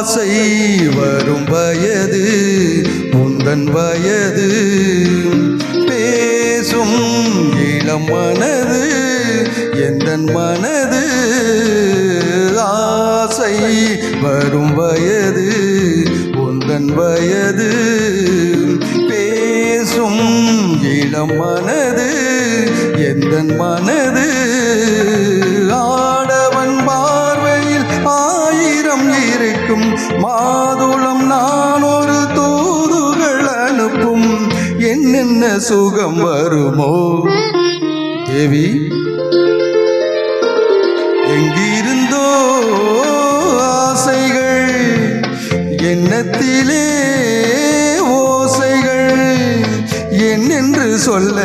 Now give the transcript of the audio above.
ஆசை வரும் வயது உந்தன் வயது பேசும் இளம் மனது எந்தன் மனது ஆசை வரும் வயது உந்தன் வயது பேசும் இளம் மனது எந்தன் மனது ஆடவன் பார்வையில் ஆயிரம் இருக்கும் மாதுளம் நான் ஒரு தூதுகள் அனுப்பும் என்னென்ன சுகம் வருமோ தேவி எங்கிருந்தோ ஆசைகள் எண்ணத்திலே ஓசைகள் என்னென்று சொல்ல